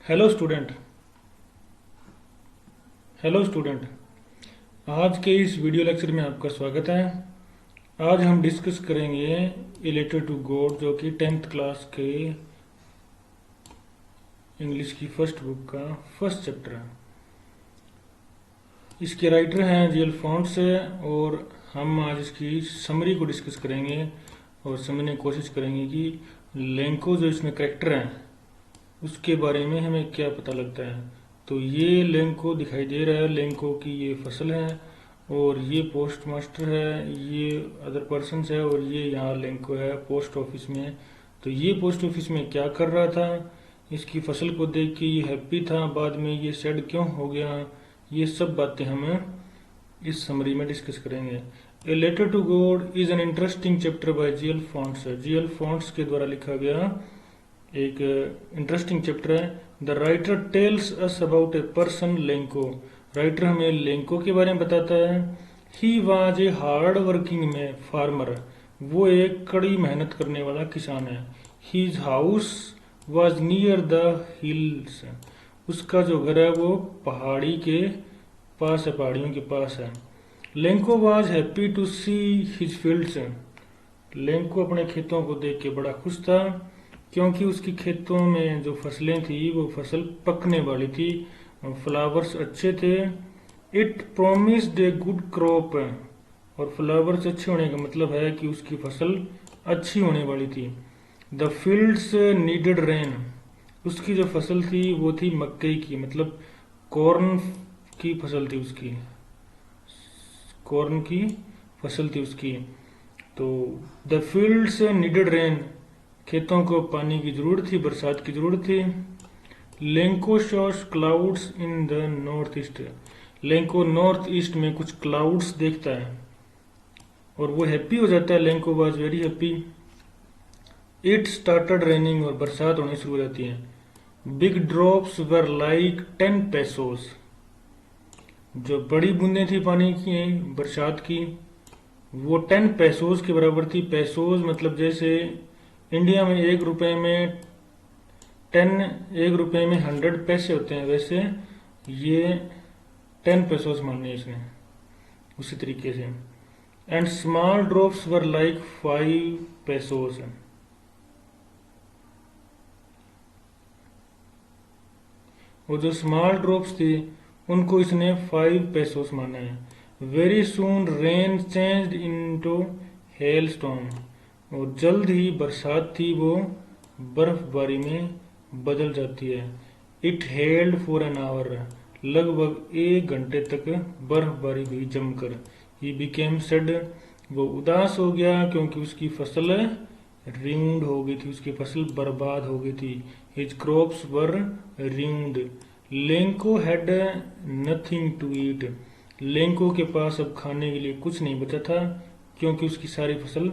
Hello student. Hello student. आज के इस वीडियो लेक्चर में आपका स्वागत है। आज हम डिस्कस करेंगे ए लेटर टू गॉड, जो कि 10th क्लास के इंग्लिश की फर्स्ट बुक का फर्स्ट चैप्टर है। इसके राइटर हैं जी एल फॉन्ट्स है, और हम आज इसकी समरी को डिस्कस करेंगे और समझने की कोशिश करेंगे कि लेंको जो इसमें करेक्टर हैं उसके बारे में हमें क्या पता लगता है। तो ये लेंको दिखाई दे रहा है, लेंको की ये फसल है, और ये पोस्ट मास्टर है, ये अदर पर्सन है, और ये यहाँ लेंको है पोस्ट ऑफिस में। तो ये पोस्ट ऑफिस में क्या कर रहा था, इसकी फसल को देख के ये हैप्पी था, बाद में ये सैड क्यों हो गया, ये सब बातें हम इस समरी में डिस्कस करेंगे। A letter to God is an interesting chapter by G L Fuentes. G L Fuentes के द्वारा लिखा गया एक इंटरेस्टिंग चैप्टर है। The writer tells us about a person Lencho. Writer हमें लेंको के बारे में बताता है। He was a hard working में फार्मर। वो एक कड़ी मेहनत करने वाला किसान है। His house was near the hills. उसका जो घर है वो पहाड़ी के पास है, पहाड़ियों के पास है। Lencho was happy to see his fields. Lencho अपने खेतों को देख के बड़ा खुश था, क्योंकि उसकी खेतों में जो फसलें थी वो फसल पकने वाली थी, फ्लावर्स अच्छे थे। It promised a good crop. और फ्लावर्स अच्छे होने का मतलब है कि उसकी फसल अच्छी होने वाली थी। The fields needed rain. उसकी जो फसल थी वो थी मक्के की, मतलब कॉर्न की फसल थी उसकी, कॉर्न की फसल थी उसकी। तो द फील्ड्स नीडेड रेन, खेतों को पानी की जरूरत थी, बरसात की जरूरत थी। Lencho saw clouds in the north east. Lencho north east में कुछ क्लाउड्स देखता है और वो हैप्पी हो जाता है। Lencho was very happy. It started raining, और बरसात होनी शुरू हो जाती है। Big drops were like 10 pesos. जो बड़ी बूंदें थी पानी की, बरसात की, वो 10 पेसोस के बराबर थी। पेसोस मतलब जैसे इंडिया में 1 रुपए में 100 पैसे होते हैं, वैसे ये 10 पेसोस माने इसने, उसी तरीके से। And small drops were like 5 pesos. वो जो स्मॉल ड्रॉप्स थी उनको इसने 5 पेसोस माना है। Very soon rain changed into hello storm. और जल्द ही बरसात थी वो बर्फबारी में बदल जाती है। It held for an hour. लगभग 1 घंटे तक बर्फबारी हुई जमकर। He became sad. वो उदास हो गया क्योंकि उसकी फसल रिउंड हो गई थी, उसकी फसल बर्बाद हो गई थी। His crops were ruined. Lencho had nothing to eat. Lencho के पास अब खाने के लिए कुछ नहीं बचा था, क्योंकि उसकी सारी फसल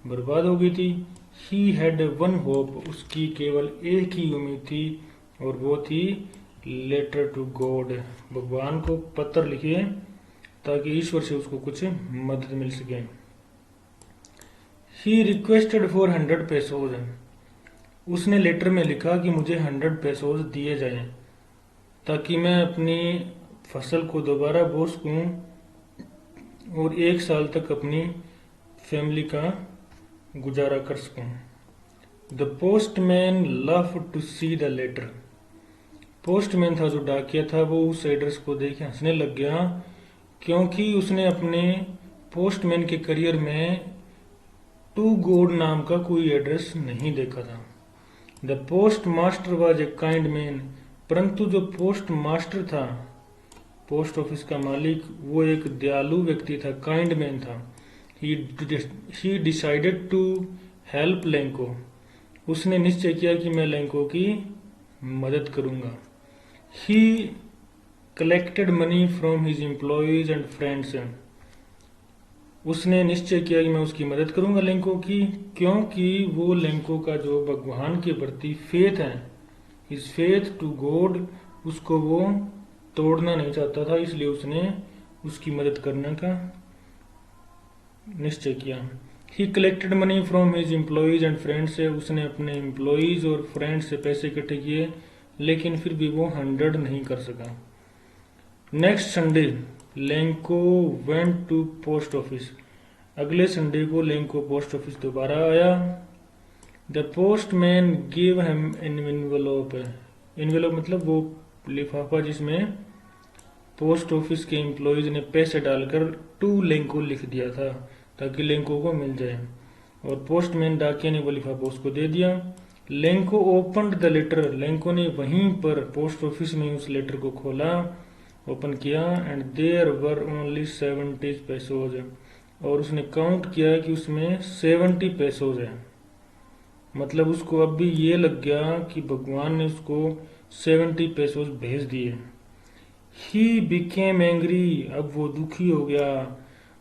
बर्बाद हो गई थी। He had one hope. उसकी केवल एक ही उम्मीद थी, और वो थी लेटर टू गॉड। भगवान को पत्र लिखे ताकि ईश्वर से उसको कुछ मदद मिल सके। He requested for 100 पेसोज। उसने लेटर में लिखा कि मुझे 100 पेसोज दिए जाएं, ताकि मैं अपनी फसल को दोबारा बो सकूं और 1 साल तक अपनी फैमिली का गुजारा कर सकूं। The postman love to see the letter. Postman था जो डाकिया था, वो उस एड्रेस को देख के हंसने लग गया, क्योंकि उसने अपने पोस्टमैन के करियर में टू गॉड नाम का कोई एड्रेस नहीं देखा था। The post master was a kind man. परंतु जो पोस्ट मास्टर था, पोस्ट ऑफिस का मालिक, वो एक दयालु व्यक्ति था, काइंड मैन था। He decided to help Lencho. उसने निश्चय किया कि मैं लेंको की मदद करूंगा। He collected money from his employees and friends. उसने निश्चय किया कि मैं उसकी मदद करूंगा लेंको की, क्योंकि वो लेंको का जो भगवान के प्रति फेथ है, हिज फेथ टू गॉड, उसको वो तोड़ना नहीं चाहता था, इसलिए उसने उसकी मदद करने का निश्चय किया। ही collected money from his employees and friends से, उसने अपने एम्प्लॉयज और फ्रेंड्स से पैसे इकट्ठे किए लेकिन फिर भी वो 100 नहीं कर सका। Next Sunday Lencho went to post office. अगले संडे को लेंको पोस्ट ऑफिस दोबारा आया। The postman give him an envelope. Envelope मतलब वो लिफाफा जिसमें पोस्ट ऑफिस के एम्प्लॉयज ने पैसे डालकर टू लेंको लिख दिया था ताकि लेंको को मिल जाए, और पोस्टमैन डाकिया ने वो लिफाफा उसको दे दिया। Lencho opened the letter. Lencho ने वहीं पर पोस्ट ऑफिस में उस लेटर को खोला, ओपन किया, एंड देयर वर ओनली 70 पेसोज। और उसने काउंट किया कि उसमें 70 पेसोज है। मतलब उसको अब भी ये लग गया कि भगवान ने उसको 70 पेसोज भेज दिए। He became angry. अब वो दुखी हो गया,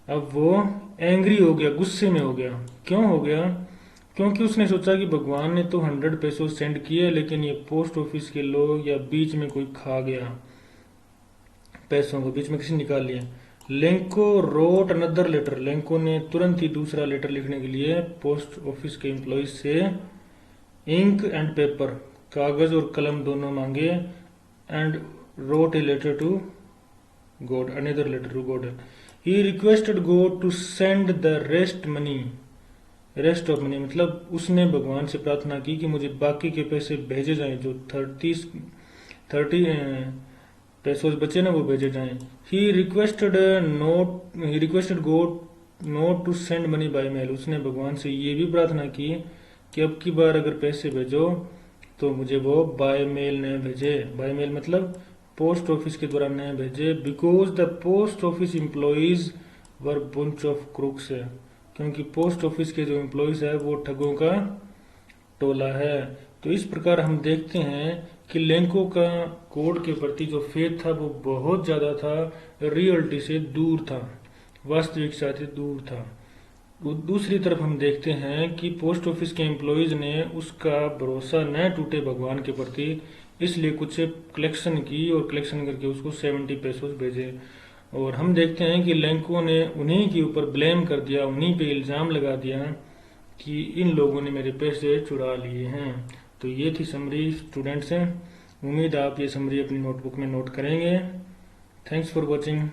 अब वो एंग्री हो गया, गुस्से में हो गया। क्यों हो गया? क्योंकि उसने सोचा कि भगवान ने तो 100 पेसोज सेंड किए, लेकिन ये पोस्ट ऑफिस के लोग या बीच में कोई खा गया, पैसों को बीच में किसी निकाल लिया। Lencho wrote another letter. Lencho ने तुरंत ही दूसरा लेटर लिखने के लिए पोस्ट ऑफिस के एम्प्लॉय से इंक एंड पेपर, कागज और कलम दोनों मांगे, and wrote a letter to God, another letter to God. He requested God to send the rest of money. मतलब उसने भगवान से प्रार्थना की कि मुझे बाकी के पैसे भेजे जाएं, जो 30 पैसों बचे ना वो भेजे जाएं। He requested God not to send money by mail. उसने भगवान से ये भी प्रार्थना की कि अब की बार अगर पैसे भेजो तो मुझे वो बाय मेल न भेजे। बाय मेल मतलब पोस्ट ऑफिस के द्वारा न भेजे। Because the post office employees were bunch of crooks है, क्योंकि पोस्ट ऑफिस के जो एम्प्लॉइज है वो ठगों का टोला है। तो इस प्रकार हम देखते हैं कि लेंको का कोड के प्रति जो फेथ था वो बहुत ज्यादा था, रियलिटी से दूर था, वास्तविकता से दूर था। दूसरी तरफ हम देखते हैं कि पोस्ट ऑफिस के एम्प्लॉयज ने उसका भरोसा न टूटे भगवान के प्रति, इसलिए कुछ कलेक्शन की और कलेक्शन करके उसको 70 पेसोस भेजे। और हम देखते हैं कि लेंको ने उन्हीं के ऊपर ब्लेम कर दिया, उन्हीं पे इल्जाम लगा दिया कि इन लोगों ने मेरे पैसे चुरा लिए हैं। तो ये थी समरी स्टूडेंट्स। उम्मीद आप ये समरी अपनी नोटबुक में नोट करेंगे। Thanks for watching.